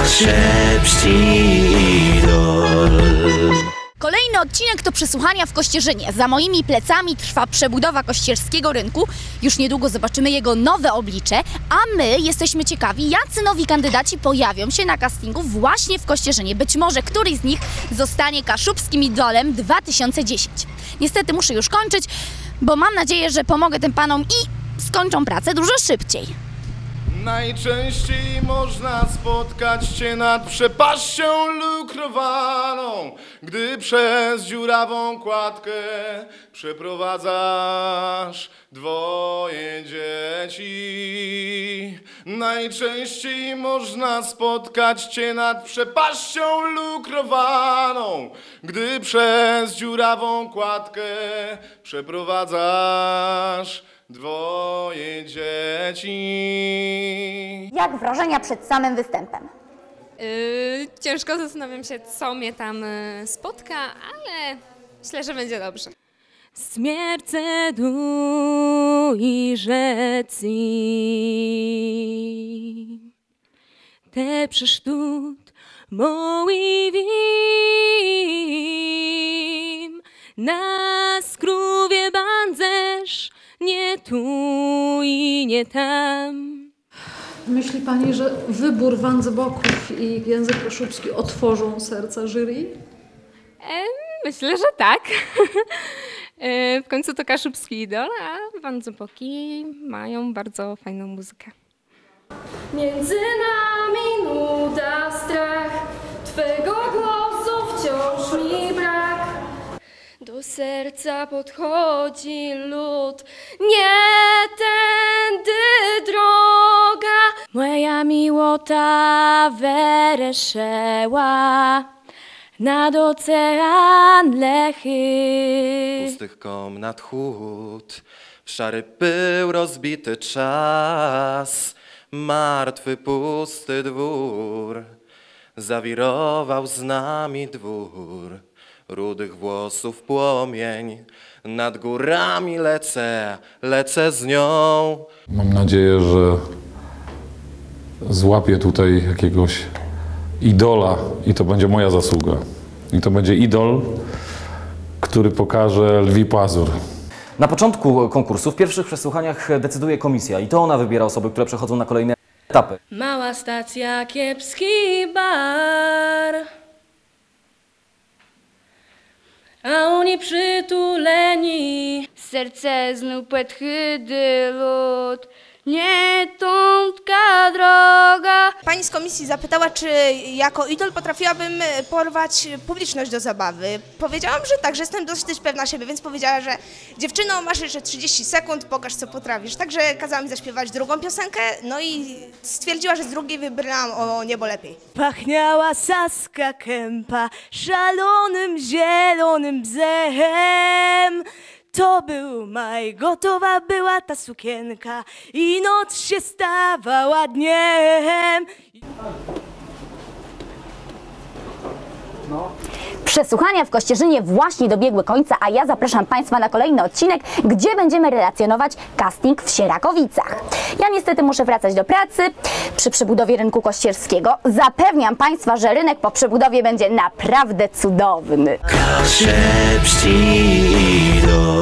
Szepści idol. Kolejny odcinek to przesłuchania w Kościerzynie. Za moimi plecami trwa przebudowa kościerskiego rynku. Już niedługo zobaczymy jego nowe oblicze, a my jesteśmy ciekawi, jacy nowi kandydaci pojawią się na castingu właśnie w Kościerzynie. Być może któryś z nich zostanie kaszubskim idolem 2010. Niestety muszę już kończyć, bo mam nadzieję, że pomogę tym panom i skończą pracę dużo szybciej. Najczęściej można spotkać cię nad przepaścią lukrowaną, gdy przez dziurawą kładkę przeprowadzasz dwoje dzieci. Najczęściej można spotkać cię nad przepaścią lukrowaną, gdy przez dziurawą kładkę przeprowadzasz dwoje dzieci. Jak wrażenia przed samym występem? Ciężko, zastanawiam się, co mnie tam spotka, ale myślę, że będzie dobrze. Smierce i rzecy, te przysztut mój wim, na skrówie bandzesz, nie tu i nie tam. Myśli pani, że wybór Wandzboków i język kaszubski otworzą serca jury? Myślę, że tak. W końcu to kaszubski idol, a Wandzboki mają bardzo fajną muzykę. Między nami nuda, strach, twego głosu wciąż mi brak. Do serca podchodzi lód, nie tędy droga. Moja miłota wereszeła nad ocean lechy. Pustych komnat chłód, w szary pył rozbity czas, martwy pusty dwór, zawirował z nami dwór. Rudych włosów płomień, nad górami lecę z nią. Mam nadzieję, że złapię tutaj jakiegoś idola i to będzie moja zasługa. I to będzie idol, który pokaże lwi pazur. Na początku konkursu, w pierwszych przesłuchaniach decyduje komisja i to ona wybiera osoby, które przechodzą na kolejne etapy. Mała stacja, kiepski bar, a oni przytuleni. Serce znów płetchydy lód, nie tątka droga. Pani z komisji zapytała, czy jako idol potrafiłabym porwać publiczność do zabawy. Powiedziałam, że tak, że jestem dosyć pewna siebie, więc powiedziała, że dziewczyno, masz jeszcze 30 sekund, pokaż co potrafisz. Także kazała mi zaśpiewać drugą piosenkę, no i stwierdziła, że z drugiej wybrałam O niebo lepiej. Pachniała Saska Kępa szalonym zielonym bzem. To był maj, gotowa była ta sukienka i noc się stawała dniem. Przesłuchania w Kościerzynie właśnie dobiegły końca, a ja zapraszam Państwa na kolejny odcinek, gdzie będziemy relacjonować casting w Sierakowicach. Ja niestety muszę wracać do pracy przy przebudowie rynku kościerskiego. Zapewniam Państwa, że rynek po przebudowie będzie naprawdę cudowny. Szepści idol.